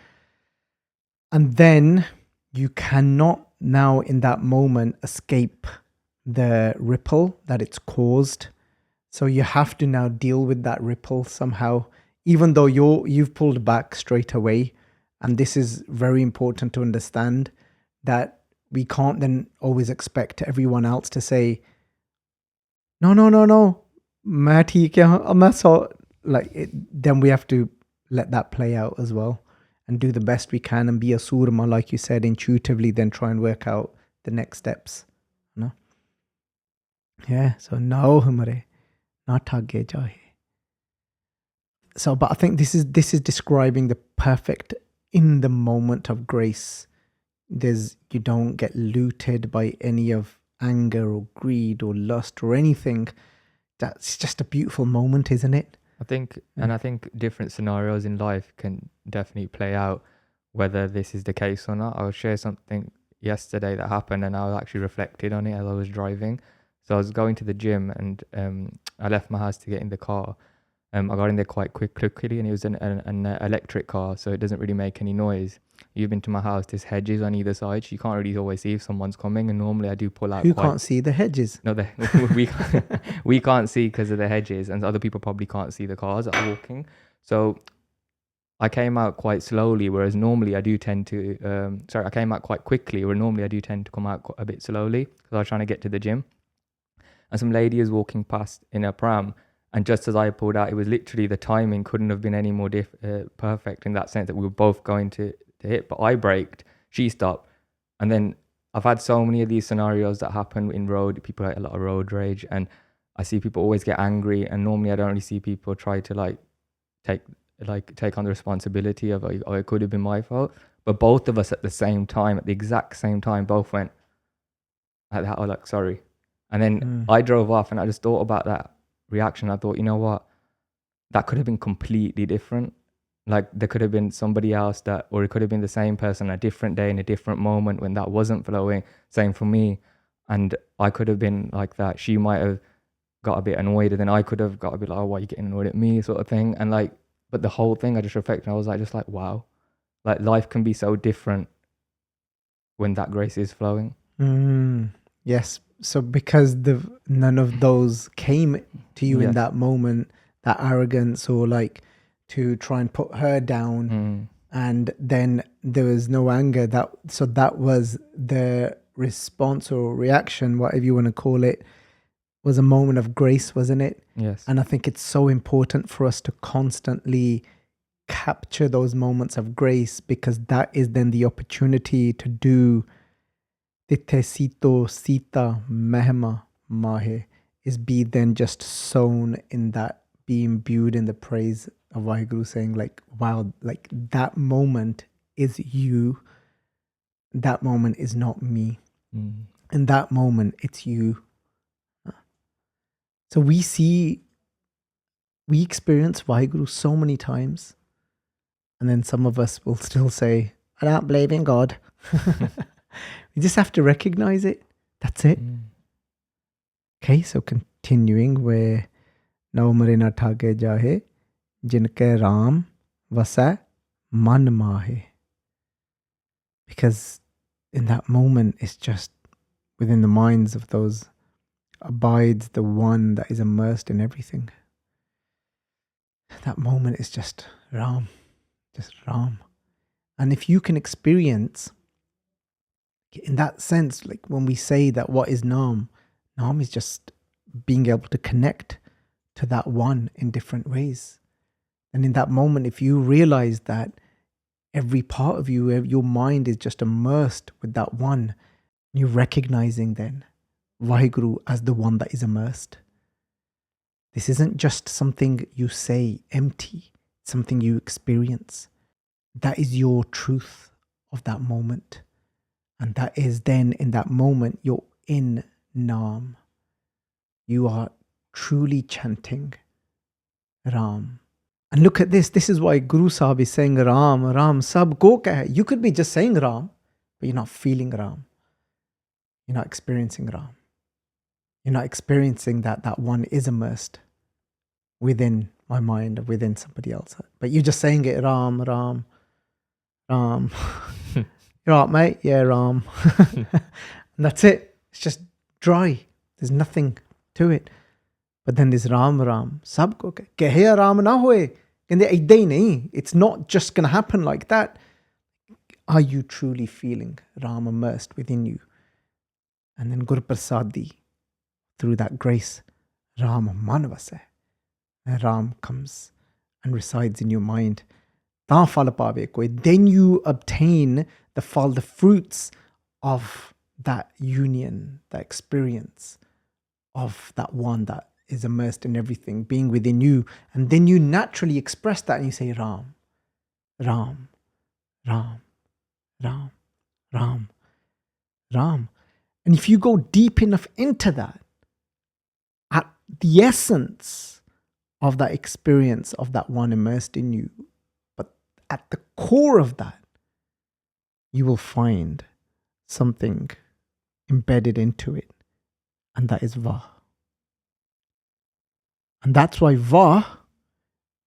And then you cannot now in that moment escape the ripple that it's caused. So you have to now deal with that ripple somehow, even though you've pulled back straight away. And this is very important to understand, that we can't then always expect everyone else to say, no, main theek hai, main saw, then we have to let that play out as well and do the best we can and be a surma, like you said, intuitively, then try and work out the next steps. No? Yeah, so no, humare, not Thaagai Jaahi. So, but I think this is describing the perfect in the moment of grace. You don't get looted by any of anger or greed or lust or anything. That's just a beautiful moment, isn't it? I think, and I think different scenarios in life can definitely play out whether this is the case or not. I'll share something yesterday that happened, and I actually reflected on it as I was driving. So I was going to the gym, and I left my house to get in the car. I got in there quite quickly, and it was an electric car, so it doesn't really make any noise. You've been to my house, there's hedges on either side, so you can't really always see if someone's coming, and normally I do pull out Who quite... can't see the hedges? No, we we can't see because of the hedges, and other people probably can't see the cars that are walking. So I came out quite slowly, whereas normally I do tend to... I came out quite quickly, where normally I do tend to come out a bit slowly because I was trying to get to the gym. And some lady is walking past in a pram, and just as I pulled out, it was literally the timing couldn't have been any more perfect in that sense that we were both going to hit. But I braked, she stopped, and then I've had so many of these scenarios that happen in road. People have a lot of road rage, and I see people always get angry. And normally I don't really see people try to take on the responsibility of, oh, it could have been my fault. But both of us at the same time, at the exact same time, both went like that. Oh, like, sorry. And then I drove off, and I just thought about that reaction. I thought, you know what? That could have been completely different. Like, there could have been somebody else or it could have been the same person a different day in a different moment when that wasn't flowing. Same for me. And I could have been like that. She might have got a bit annoyed, and then I could have got a bit like, oh, why are you getting annoyed at me, sort of thing. And like, but the whole thing, I just reflected, and I was like, wow, like life can be so different when that grace is flowing. Yes. So because none of those came to you in that moment, that arrogance or like to try and put her down, and then there was no anger. So that was the response or reaction, whatever you want to call it, was a moment of grace, wasn't it? Yes. And I think it's so important for us to constantly capture those moments of grace, because that is then the opportunity to do Seeto, Seetaa, Mehma, Maahi, is be then just sown in that, be imbued in the praise of Vaheguru, saying like, wow, like that moment is you. That moment is not me. In that moment, it's you. So we experience Vaheguru so many times. And then some of us will still say, I don't believe in God. We just have to recognize it. That's it. Okay, so continuing where now Marina Thaagai Jaahi, Jinke Raam, Vasai, Man Maahi. Because in that moment, it's just within the minds of those abides the one that is immersed in everything. That moment is just Raam. Just Raam. And if you can experience, in that sense, like when we say that what is Naam is just being able to connect to that one in different ways. And in that moment, if you realize that every part of you, your mind is just immersed with that one, you're recognizing then Vaheguru as the one that is immersed. This isn't just something you say empty, it's something you experience. That is your truth of that moment. And that is then in that moment, you're in Naam. You are truly chanting Raam. And look at this. This is why Guru Sahib is saying Raam, Raam, sab ko keh. You could be just saying Raam, but you're not feeling Raam. You're not experiencing Raam. You're not experiencing that one is immersed within my mind, within somebody else. But you're just saying it, Raam, Raam, Raam. You're right, mate. Yeah, Raam. And that's it. It's just dry. There's nothing to it. But then there's Raam, Raam. Sab ko kehe Raam na hoye. It's not just going to happen like that. Are you truly feeling Raam immersed within you? And then Gur Prasadi, through that grace, Raam manvase. And Raam comes and resides in your mind. Then you obtain the fruits of that union, that experience of that one that is immersed in everything, being within you. And then you naturally express that and you say Raam, Raam, Raam, Raam, Raam, Raam. And if you go deep enough into that, at the essence of that experience of that one immersed in you. But at the core of that, you will find something embedded into it, and that is Va. And that's why Va,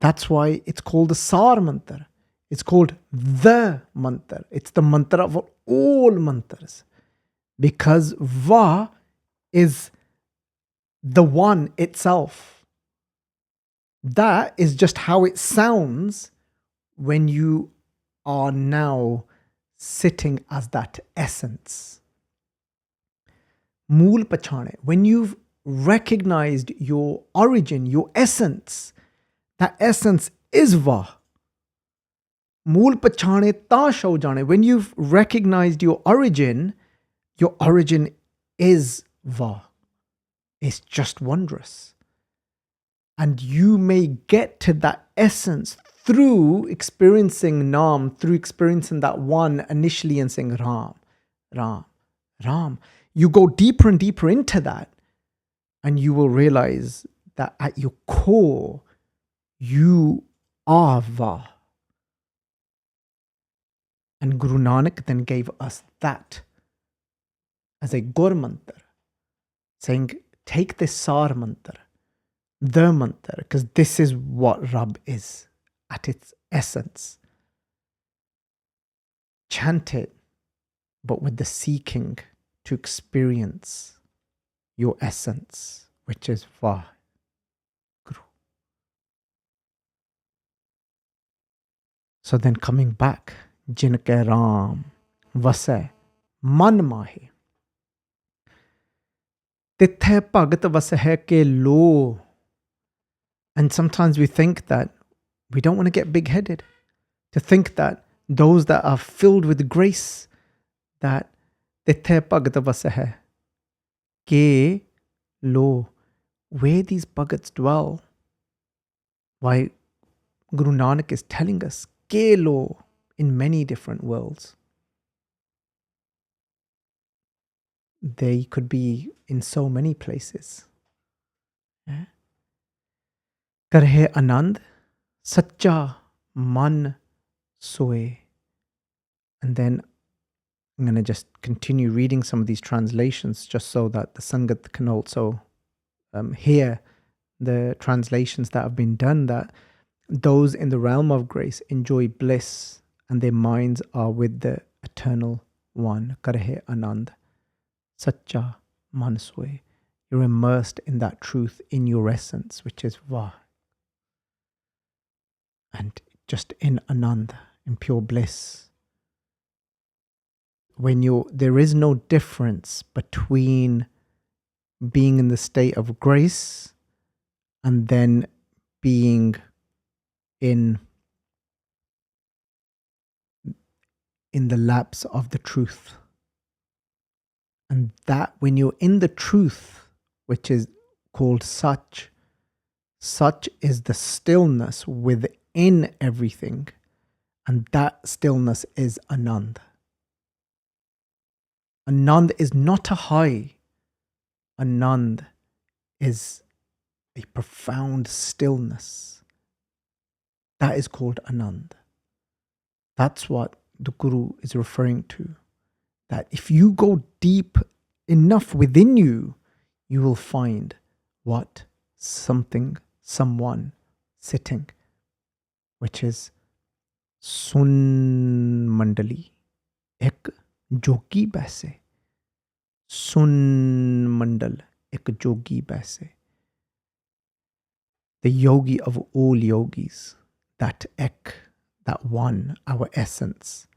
that's why it's called the Sar mantra. It's called the mantra. It's the mantra of all mantras. Because Va is the one itself. That is just how it sounds when you are now sitting as that essence. Mool pachane. When you've recognized your origin, your essence, that essence is Va. Mool pachane ta shau jane. When you've recognized your origin is Va. It's just wondrous. And you may get to that essence through experiencing Naam, through experiencing that one initially and saying Raam, Raam, Raam. You go deeper and deeper into that, and you will realize that at your core, you are Va. And Guru Nanak then gave us that as a Gur mantra, saying, take this Sar mantra, the mantra, because this is what Rab is at its essence. Chant it, but with the seeking to experience your essence, which is Va. So then coming back, Jinke Raam, Vasai, Man Maahi. Tithai Bhagat Vasai Lo. And sometimes we think that we don't want to get big-headed. To think that those that are filled with grace, that Tithai Bhagat Vasai Ke Lo, where these Bhagats dwell. Why Guru Nanak is telling us, Ke Lo, in many different worlds. They could be in so many places. Kareh Anand, Sacha Man Soe. And then I'm going to just continue reading some of these translations just so that the Sangat can also hear the translations that have been done, that those in the realm of grace enjoy bliss and their minds are with the Eternal One. Kareh Anand, Sacha Man Soe. You're immersed in that truth in your essence, which is Va. And just in Anand, in pure bliss. There is no difference between being in the state of grace and then being in the lapse of the truth. And that when you're in the truth, which is called Sach, Sach is the stillness within everything. And that stillness is Anand. Anand is not a high. Anand is a profound stillness. That is called Anand. That's what the Guru is referring to. That if you go deep enough within you, you will find what? Someone sitting, which is Sun Mandali. Ek jogi baise. Sun Mandal. Ek jogi baise. The yogi of all yogis, that ek, that one, our essence,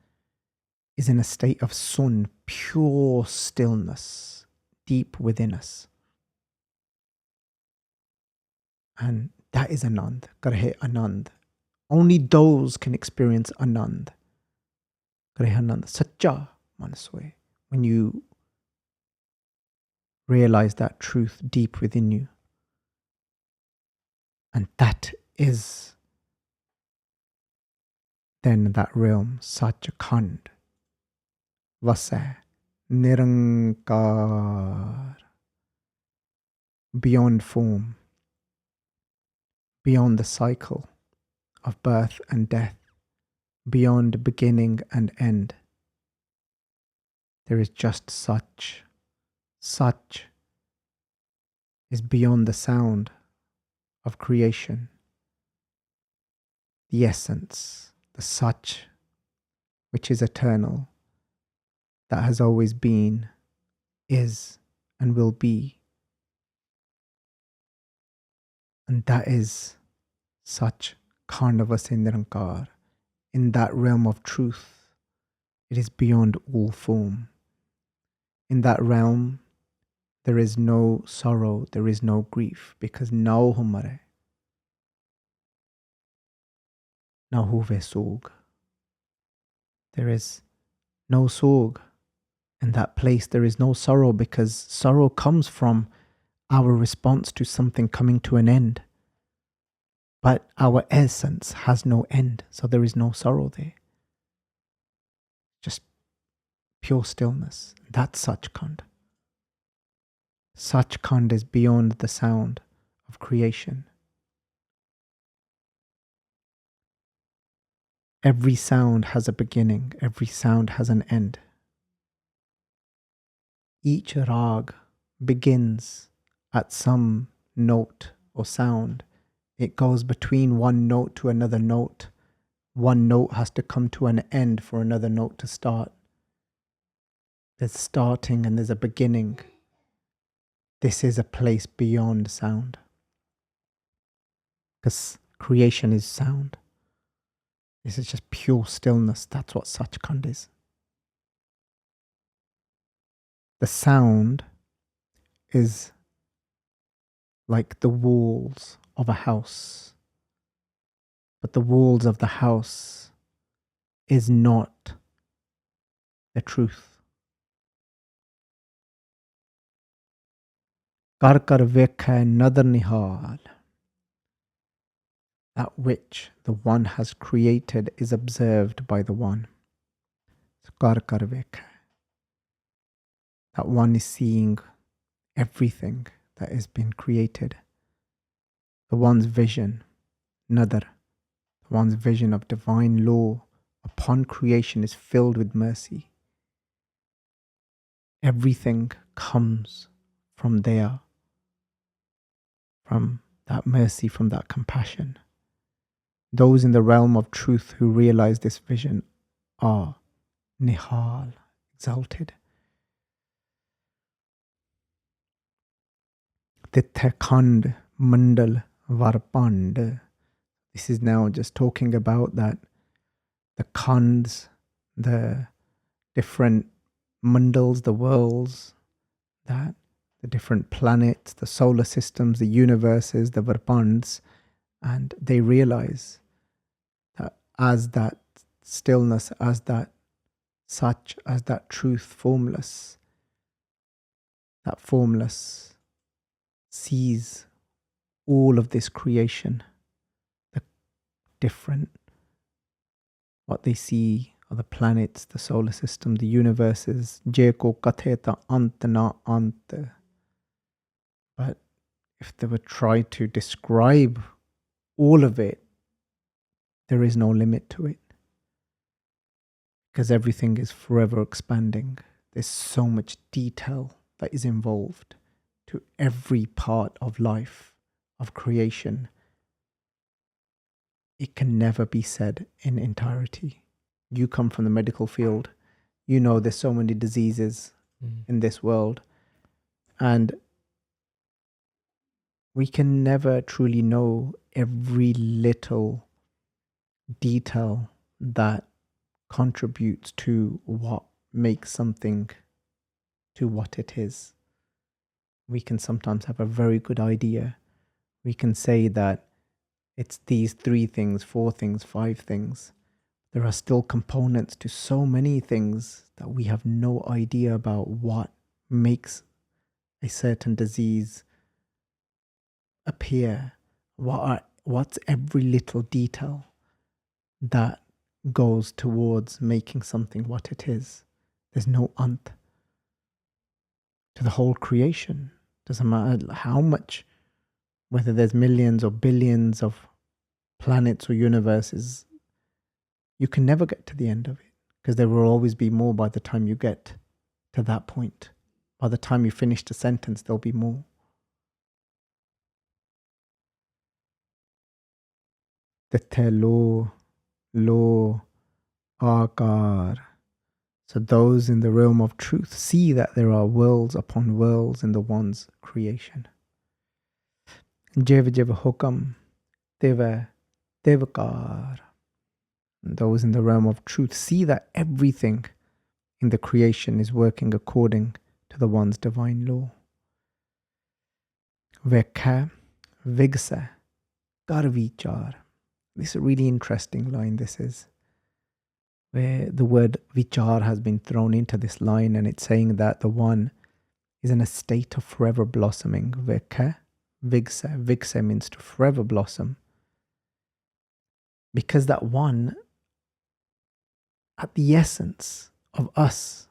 is in a state of sun, pure stillness, deep within us. And that is Anand, Kareh Anand. Only those can experience Anand. Kareh Anand, Sacha Man Soe. When you realize that truth deep within you. And that is then that realm, Sach Khand, Vasai, Nirankaar, beyond form, beyond the cycle of birth and death, beyond beginning and end. There is just such. Such is beyond the sound of creation. The essence, the such, which is eternal, that has always been, is, and will be. And that is Sach Khand Nirankaar. In that realm of truth, it is beyond all form. In that realm, there is no sorrow, there is no grief, because now humare, now huve sog. There is no sog. In that place, there is no sorrow, because sorrow comes from our response to something coming to an end. But our essence has no end, so there is no sorrow there. Just pure stillness. That's Sach Khand. Sach Khand is beyond the sound of creation. Every sound has a beginning, every sound has an end. Each rag begins at some note or sound. It goes between one note to another note. One note has to come to an end for another note to start. There's starting and there's a beginning. This is a place beyond sound. Because creation is sound. This is just pure stillness. That's what Sach Khand is. The sound is like the walls of a house. But the walls of the house is not the truth. Kar Vekhai Nadar Nihaal. That which the one has created is observed by the one. Kar Vekhai. That one is seeing everything that has been created. The one's vision, Nadar, the one's vision of divine law upon creation is filled with mercy. Everything comes from there, from that mercy, from that compassion. Those in the realm of truth who realize this vision are Nihaal, exalted. Tithai Khand Mandal Varpand. This is now just talking about that the Khands, the different mandals, the worlds, that the different planets, the solar systems, the universes, the Varpands, and they realize that as that stillness, as that Sach, as that truth formless, that formless sees all of this creation, the different, what they see are the planets, the solar system, the universes, Jeko Katheta Ant na Ant. But if they were try to describe all of it, there is no limit to it. Because everything is forever expanding. There's so much detail that is involved to every part of life, of creation. It can never be said in entirety. You come from the medical field. You know there's so many diseases in this world. And we can never truly know every little detail that contributes to what makes something to what it is. We can sometimes have a very good idea. We can say that it's these 3 things, 4 things, 5 things. There are still components to so many things that we have no idea about what makes a certain disease appear. What's every little detail that goes towards making something what it is. There's no ant to the whole creation. Doesn't matter how much Whether there's millions or billions of planets or universes, you can never get to the end of it, because there will always be more by the time you get to that point. By the time you finish the sentence, there'll be more. Tithai Lo Lo Akaar. So those in the realm of truth see that there are worlds upon worlds in the one's creation. Jiv Jiv Hukam Tiva Tivkar. Those in the realm of truth see that everything in the creation is working according to the one's divine law. Vekhai Vigsa Karvichar. This is a really interesting line, this is, where the word vichar has been thrown into this line, and it's saying that the one is in a state of forever blossoming. Vekhai Vigsa. Vigsa means to forever blossom. Because that one, at the essence of us,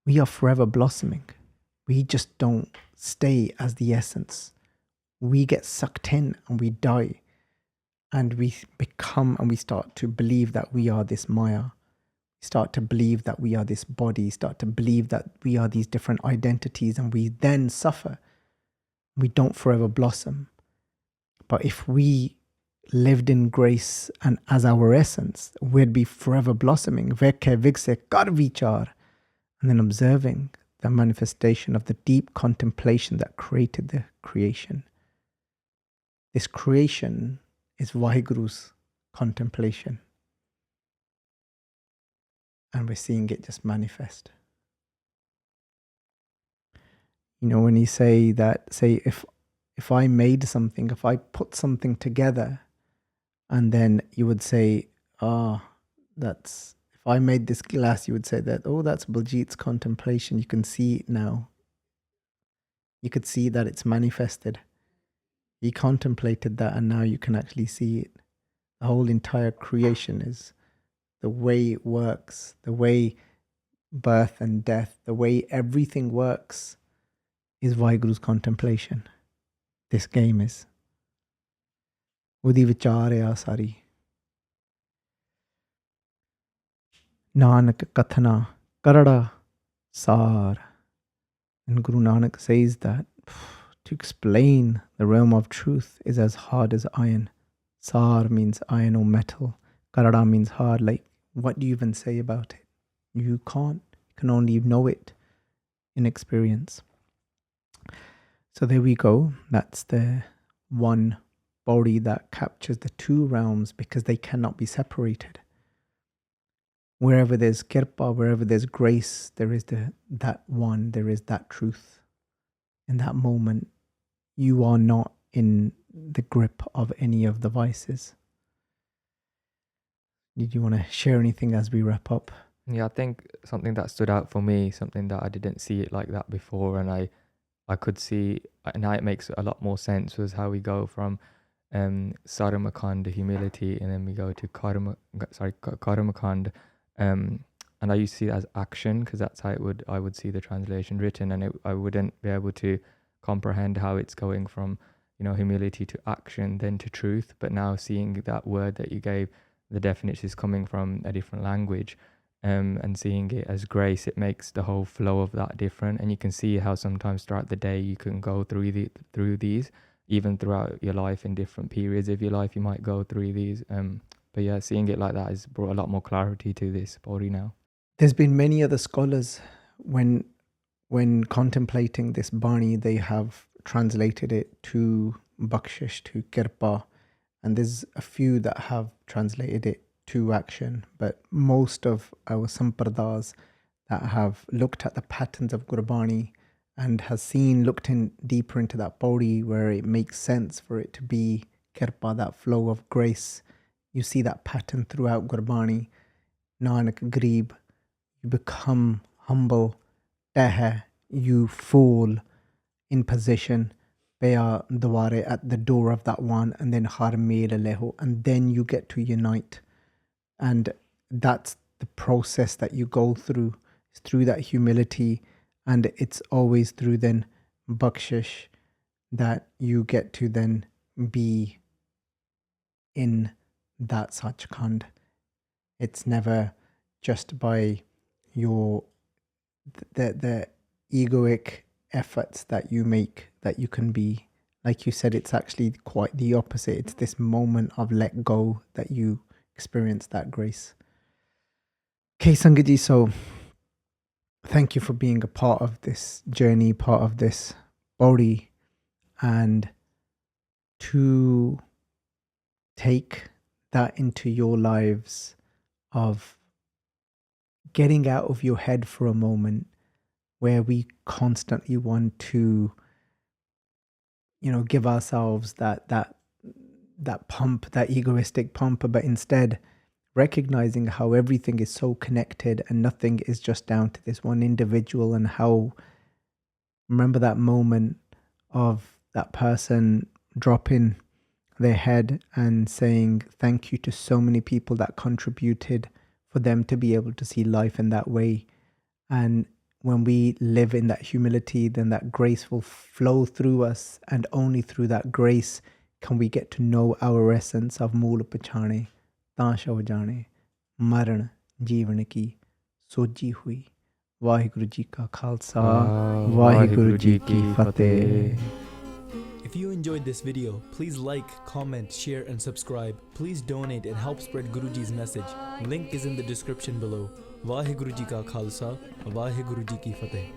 we are forever blossoming. We just don't stay as the essence. We get sucked in and we die. And we become, and we start to believe that we are this Maya. We start to believe that we are this body, start to believe that we are these different identities, and we then suffer. We don't forever blossom. But if we lived in grace and as our essence, we'd be forever blossoming. Vekhai Vigse Karvichar. And then observing the manifestation of the deep contemplation that created the creation. This creation is Vaheguru's contemplation. And we're seeing it just manifest. You know, when you say that, say if I made something, if I put something together, and then you would say, that's, if I made this glass, you would say that, that's Baljit's contemplation. You can see it now. You could see that it's manifested. He contemplated that, and now you can actually see it. The whole entire creation is the way it works, the way birth and death, the way everything works is Vaheguru's contemplation. This game is. Udi vicharya sari. Nanak Kathna Karada Sar. And Guru Nanak says that to explain the realm of truth is as hard as iron. Sar means iron or metal. Karada means hard. Like, what do you even say about it? You can't. You can only know it in experience. So there we go. That's the one body that captures the two realms, because they cannot be separated. Wherever there's kirpa, wherever there's grace, there is that one, there is that truth. In that moment, you are not in the grip of any of the vices. Did you want to share anything as we wrap up? Yeah, I think something that stood out for me, something that I didn't see it like that before, and I could see, and now it makes a lot more sense, was how we go from Saramakand, humility, and then we go to Karamakand, and I used to see it as action, because that's how I would see the translation written, and I wouldn't be able to comprehend how it's going from, humility to action, then to truth. But now seeing that word that you gave, the definition is coming from a different language, and seeing it as grace, it makes the whole flow of that different. And you can see how sometimes throughout the day you can go through these, even throughout your life, in different periods of your life you might go through these. But yeah, seeing it like that has brought a lot more clarity to this body now. There's been many other scholars, when contemplating this Baani, they have translated it to Bakshish, to Kirpa, and there's a few that have translated it to action, but most of our Sampradas that have looked at the patterns of Gurbani and has looked in deeper into that body, where it makes sense for it to be Kirpa, that flow of grace. You see that pattern throughout Gurbani. Nanak Greeb, you become humble. Teh, you fall in position. Paya Dware, at the door of that one, and then Har Mere Leho, and then you get to unite. And that's the process that you go through. It's through that humility, and it's always through then Bakshish, that you get to then be in that Sach Khand. It's never just by your the egoic efforts that you make that you can be. Like you said, it's actually quite the opposite. It's this moment of let go that you experience that grace. Okay, Sangaji, so thank you for being a part of this journey, part of this body, and to take that into your lives of getting out of your head for a moment, where we constantly want to, give ourselves that pump, that egoistic pump, but instead recognizing how everything is so connected and nothing is just down to this one individual, and how, remember that moment of that person dropping their head and saying thank you to so many people that contributed for them to be able to see life in that way. And when we live in that humility, then that grace will flow through us, and only through that grace can we get to know our essence of Mool Pachane, Tansha Jane, Maran Jeevan Ki Soji Hui. Vaheguru Ji Ka Khalsa, Vaheguru Ji Ki Fateh. If you enjoyed this video, please like, comment, share and subscribe. Please donate and help spread Guruji's message. Link is in the description below. Vaheguru Ji Ka Khalsa, Vaheguru Ji Ki Fateh.